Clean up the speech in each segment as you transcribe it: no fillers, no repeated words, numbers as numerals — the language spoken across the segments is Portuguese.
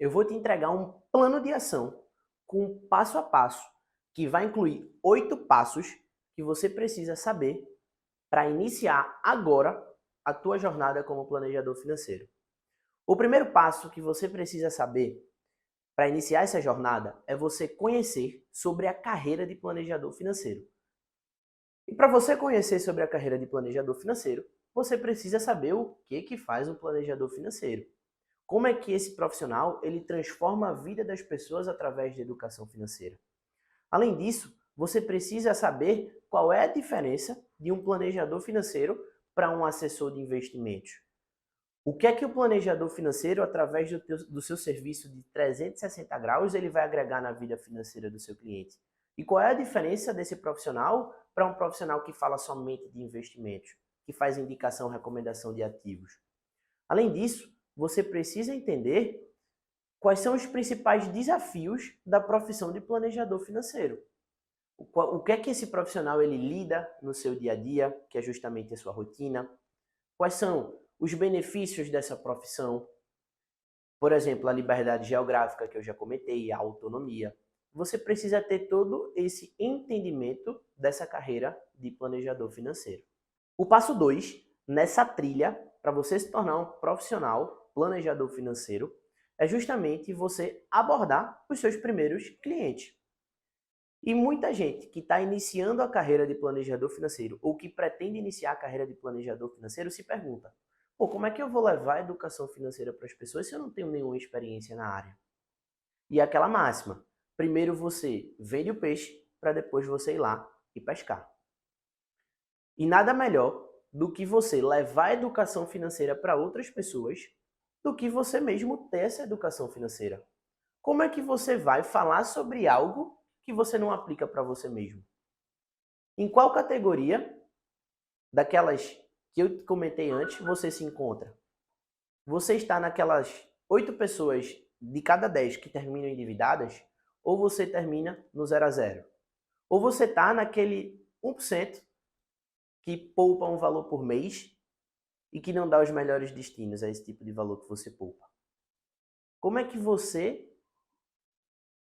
eu vou te entregar um plano de ação com passo a passo, que vai incluir 8 passos que você precisa saber para iniciar agora a tua jornada como planejador financeiro. O primeiro passo que você precisa saber para iniciar essa jornada é você conhecer sobre a carreira de planejador financeiro. E para você conhecer sobre a carreira de planejador financeiro, você precisa saber o que faz um planejador financeiro. Como é que esse profissional ele transforma a vida das pessoas através da educação financeira. Além disso, você precisa saber qual é a diferença de um planejador financeiro para um assessor de investimentos. O que é que o planejador financeiro, através do seu serviço de 360 graus, ele vai agregar na vida financeira do seu cliente? E qual é a diferença desse profissional para um profissional que fala somente de investimentos, que faz indicação, recomendação de ativos? Além disso, você precisa entender quais são os principais desafios da profissão de planejador financeiro. O que é que esse profissional ele lida no seu dia a dia, que é justamente a sua rotina? Quais são os benefícios dessa profissão? Por exemplo, a liberdade geográfica que eu já comentei, a autonomia. Você precisa ter todo esse entendimento dessa carreira de planejador financeiro. O passo 2, nessa trilha, para você se tornar um profissional planejador financeiro, é justamente você abordar os seus primeiros clientes. E muita gente que está iniciando a carreira de planejador financeiro ou que pretende iniciar a carreira de planejador financeiro se pergunta: pô, como é que eu vou levar a educação financeira para as pessoas se eu não tenho nenhuma experiência na área? E aquela máxima: primeiro você vende o peixe para depois você ir lá e pescar. E nada melhor do que você levar a educação financeira para outras pessoas do que você mesmo ter essa educação financeira. Como é que você vai falar sobre algo que você não aplica para você mesmo? Em qual categoria daquelas que eu comentei antes você se encontra? Você está naquelas 8 pessoas de cada 10 que terminam endividadas? Ou você termina no 0 a 0? Ou você está naquele 1% que poupa um valor por mês e que não dá os melhores destinos a esse tipo de valor que você poupa? Como é que você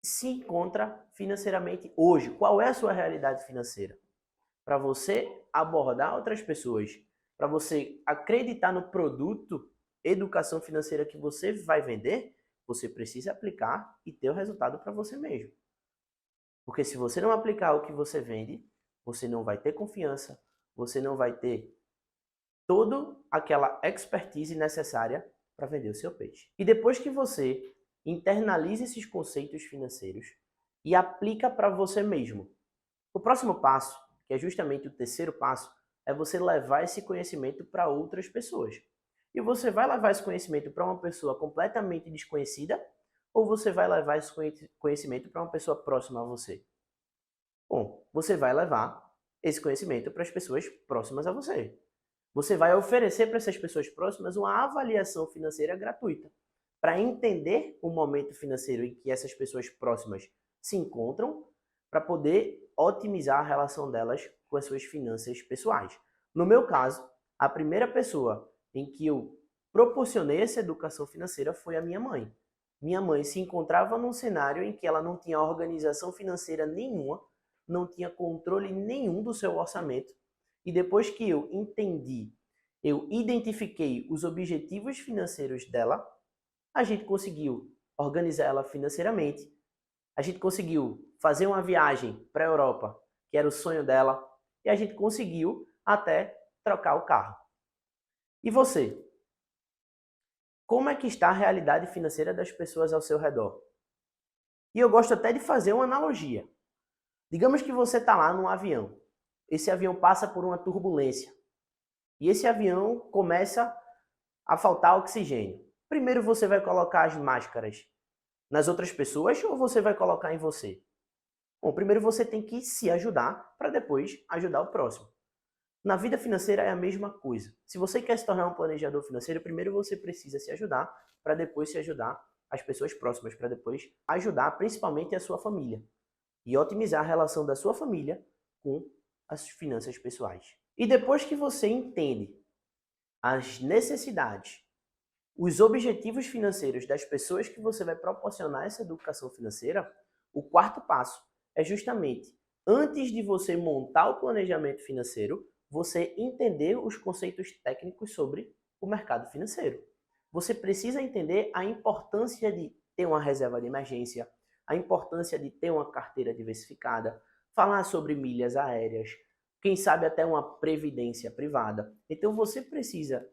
se encontra financeiramente hoje? Qual é a sua realidade financeira? Para você abordar outras pessoas, para você acreditar no produto educação financeira que você vai vender, você precisa aplicar e ter o resultado para você mesmo. Porque se você não aplicar o que você vende, você não vai ter confiança, você não vai ter toda aquela expertise necessária para vender o seu peixe. E depois que você internaliza esses conceitos financeiros e aplica para você mesmo, o próximo passo, que é justamente o terceiro passo, é você levar esse conhecimento para outras pessoas. E você vai levar esse conhecimento para uma pessoa completamente desconhecida ou você vai levar esse conhecimento para uma pessoa próxima a você? Bom, você vai levar esse conhecimento para as pessoas próximas a você. Você vai oferecer para essas pessoas próximas uma avaliação financeira gratuita, para entender o momento financeiro em que essas pessoas próximas se encontram, para poder otimizar a relação delas com as suas finanças pessoais. No meu caso, a primeira pessoa em que eu proporcionei essa educação financeira foi a minha mãe. Minha mãe se encontrava num cenário em que ela não tinha organização financeira nenhuma, não tinha controle nenhum do seu orçamento. E depois que eu entendi, eu identifiquei os objetivos financeiros dela, a gente conseguiu organizar ela financeiramente, a gente conseguiu fazer uma viagem para a Europa, que era o sonho dela, e a gente conseguiu até trocar o carro. E você? Como é que está a realidade financeira das pessoas ao seu redor? E eu gosto até de fazer uma analogia. Digamos que você está lá num avião. Esse avião passa por uma turbulência. E esse avião começa a faltar oxigênio. Primeiro você vai colocar as máscaras nas outras pessoas ou você vai colocar em você? Bom, primeiro você tem que se ajudar para depois ajudar o próximo. Na vida financeira é a mesma coisa. Se você quer se tornar um planejador financeiro, primeiro você precisa se ajudar para depois se ajudar as pessoas próximas, para depois ajudar principalmente a sua família e otimizar a relação da sua família com as finanças pessoais. E depois que você entende as necessidades os objetivos financeiros das pessoas que você vai proporcionar essa educação financeira, o quarto passo é justamente, antes de você montar o planejamento financeiro, você entender os conceitos técnicos sobre o mercado financeiro. Você precisa entender a importância de ter uma reserva de emergência, a importância de ter uma carteira diversificada, falar sobre milhas aéreas, quem sabe até uma previdência privada. Então você precisa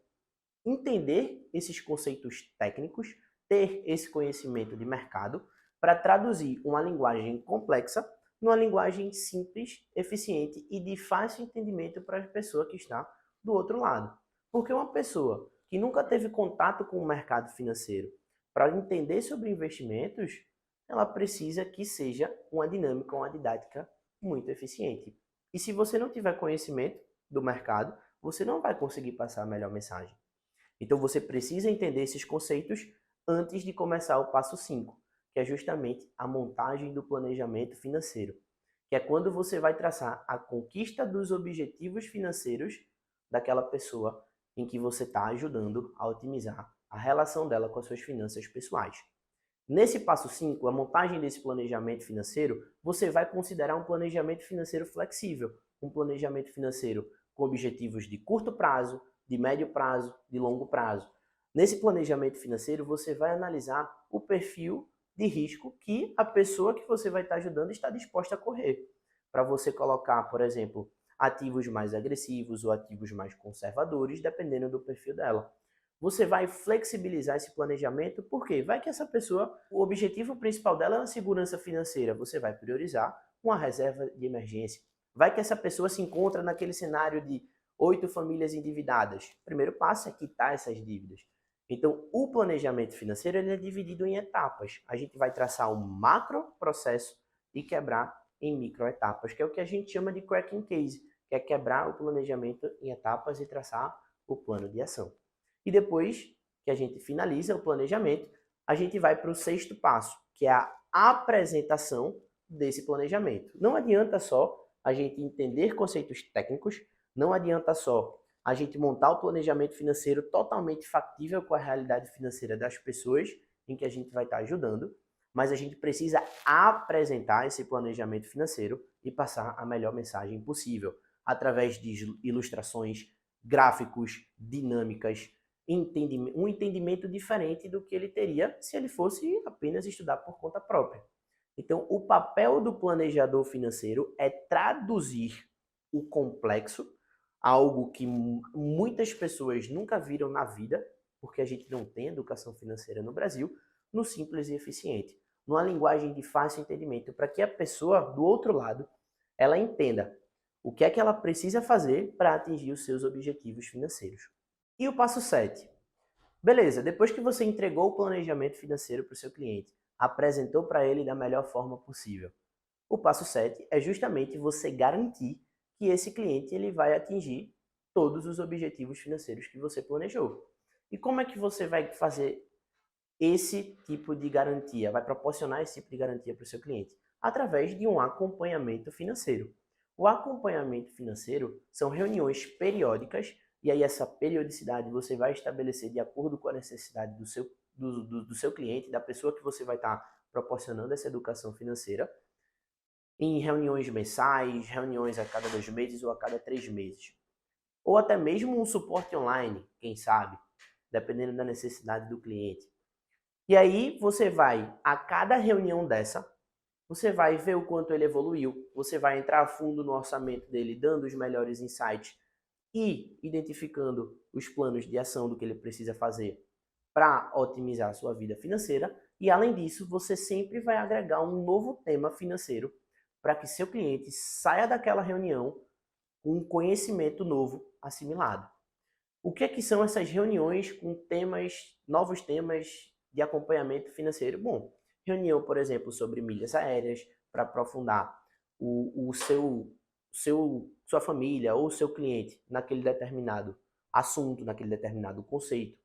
entender esses conceitos técnicos, ter esse conhecimento de mercado para traduzir uma linguagem complexa numa linguagem simples, eficiente e de fácil entendimento para a pessoa que está do outro lado. Porque uma pessoa que nunca teve contato com o mercado financeiro, para entender sobre investimentos, ela precisa que seja uma dinâmica, uma didática muito eficiente. E se você não tiver conhecimento do mercado, você não vai conseguir passar a melhor mensagem. Então você precisa entender esses conceitos antes de começar o passo 5, que é justamente a montagem do planejamento financeiro, que é quando você vai traçar a conquista dos objetivos financeiros daquela pessoa em que você está ajudando a otimizar a relação dela com as suas finanças pessoais. Nesse passo 5, a montagem desse planejamento financeiro, você vai considerar um planejamento financeiro flexível, um planejamento financeiro com objetivos de curto prazo, de médio prazo, de longo prazo. Nesse planejamento financeiro, você vai analisar o perfil de risco que a pessoa que você vai estar ajudando está disposta a correr. Para você colocar, por exemplo, ativos mais agressivos ou ativos mais conservadores, dependendo do perfil dela. Você vai flexibilizar esse planejamento, porque vai que essa pessoa, o objetivo principal dela é a segurança financeira, você vai priorizar uma reserva de emergência. Vai que essa pessoa se encontra naquele cenário de 8 famílias endividadas. O primeiro passo é quitar essas dívidas. Então, o planejamento financeiro ele é dividido em etapas. A gente vai traçar um macro processo e quebrar em micro etapas, que é o que a gente chama de cracking case, que é quebrar o planejamento em etapas e traçar o plano de ação. E depois que a gente finaliza o planejamento, a gente vai para o sexto passo, que é a apresentação desse planejamento. Não adianta só a gente entender conceitos técnicos, não adianta só a gente montar o planejamento financeiro totalmente factível com a realidade financeira das pessoas em que a gente vai estar ajudando, mas a gente precisa apresentar esse planejamento financeiro e passar a melhor mensagem possível, através de ilustrações, gráficos, dinâmicas, um entendimento diferente do que ele teria se ele fosse apenas estudar por conta própria. Então, o papel do planejador financeiro é traduzir o complexo, algo que muitas pessoas nunca viram na vida, porque a gente não tem educação financeira no Brasil, no simples e eficiente, numa linguagem de fácil entendimento, para que a pessoa do outro lado ela entenda o que é que ela precisa fazer para atingir os seus objetivos financeiros. E o passo 7. Beleza, depois que você entregou o planejamento financeiro para o seu cliente, apresentou para ele da melhor forma possível. O passo 7 é justamente você garantir que esse cliente ele vai atingir todos os objetivos financeiros que você planejou. E como é que você vai fazer esse tipo de garantia, vai proporcionar esse tipo de garantia para o seu cliente? Através de um acompanhamento financeiro. O acompanhamento financeiro são reuniões periódicas, e aí essa periodicidade você vai estabelecer de acordo com a necessidade do seu cliente, da pessoa que você vai estar proporcionando essa educação financeira, em reuniões mensais, reuniões a cada 2 meses ou a cada 3 meses. Ou até mesmo um suporte online, quem sabe, dependendo da necessidade do cliente. E aí você vai, a cada reunião dessa, você vai ver o quanto ele evoluiu, você vai entrar a fundo no orçamento dele, dando os melhores insights e identificando os planos de ação do que ele precisa fazer para otimizar a sua vida financeira. E além disso, você sempre vai agregar um novo tema financeiro para que seu cliente saia daquela reunião com um conhecimento novo assimilado. O que é que são essas reuniões com temas, novos temas de acompanhamento financeiro? Bom, reunião, por exemplo, sobre milhas aéreas, para aprofundar sua família ou seu cliente naquele determinado assunto, naquele determinado conceito.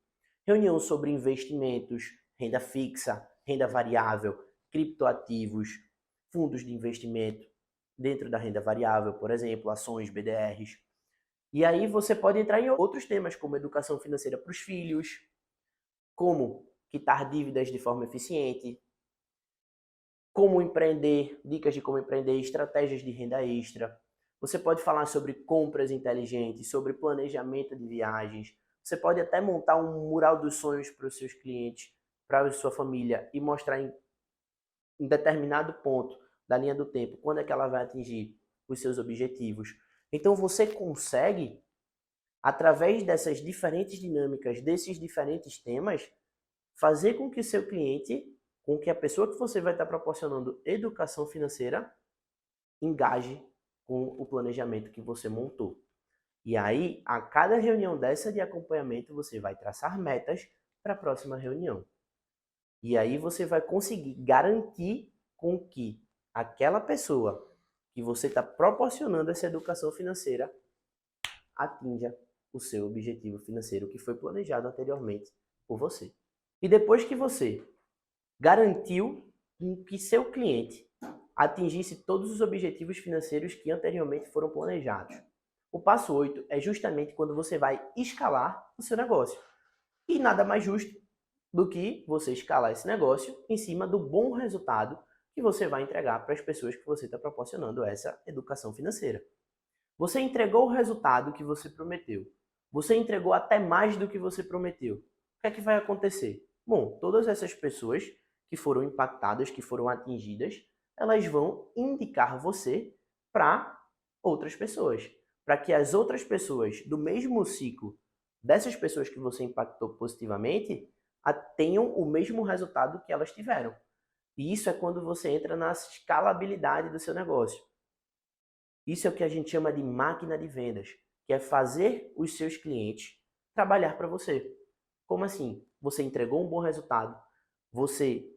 Reunião sobre investimentos, renda fixa, renda variável, criptoativos, fundos de investimento dentro da renda variável, por exemplo, ações, BDRs. E aí você pode entrar em outros temas, como educação financeira para os filhos, como quitar dívidas de forma eficiente, como empreender, dicas de como empreender, estratégias de renda extra. Você pode falar sobre compras inteligentes, sobre planejamento de viagens. Você pode até montar um mural dos sonhos para os seus clientes, para a sua família e mostrar em determinado ponto da linha do tempo quando é que ela vai atingir os seus objetivos. Então você consegue, através dessas diferentes dinâmicas, desses diferentes temas, fazer com que o seu cliente, com que a pessoa que você vai estar proporcionando educação financeira, engaje com o planejamento que você montou. E aí, a cada reunião dessa de acompanhamento, você vai traçar metas para a próxima reunião. E aí você vai conseguir garantir com que aquela pessoa que você está proporcionando essa educação financeira atinja o seu objetivo financeiro que foi planejado anteriormente por você. E depois que você garantiu que seu cliente atingisse todos os objetivos financeiros que anteriormente foram planejados, o passo 8 é justamente quando você vai escalar o seu negócio. E nada mais justo do que você escalar esse negócio em cima do bom resultado que você vai entregar para as pessoas que você está proporcionando essa educação financeira. Você entregou o resultado que você prometeu. Você entregou até mais do que você prometeu. O que é que vai acontecer? Bom, todas essas pessoas que foram impactadas, que foram atingidas, elas vão indicar você para outras pessoas. Para que as outras pessoas do mesmo ciclo dessas pessoas que você impactou positivamente tenham o mesmo resultado que elas tiveram. E isso é quando você entra na escalabilidade do seu negócio. Isso é o que a gente chama de máquina de vendas, que é fazer os seus clientes trabalhar para você. Como assim? Você entregou um bom resultado, você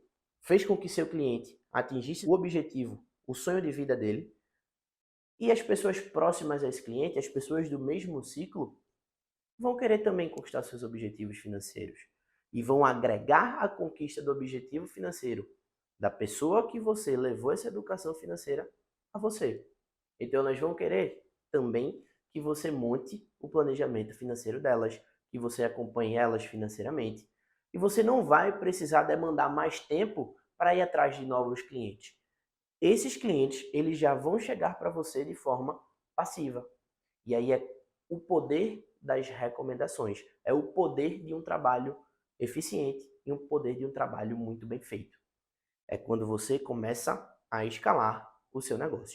fez com que seu cliente atingisse o objetivo, o sonho de vida dele, e as pessoas próximas a esse cliente, as pessoas do mesmo ciclo, vão querer também conquistar seus objetivos financeiros e vão agregar a conquista do objetivo financeiro da pessoa que você levou essa educação financeira a você. Então elas vão querer também que você monte o planejamento financeiro delas, que você acompanhe elas financeiramente. E você não vai precisar demandar mais tempo para ir atrás de novos clientes. Esses clientes, eles já vão chegar para você de forma passiva. E aí é o poder das recomendações, é o poder de um trabalho eficiente e o poder de um trabalho muito bem feito. É quando você começa a escalar o seu negócio.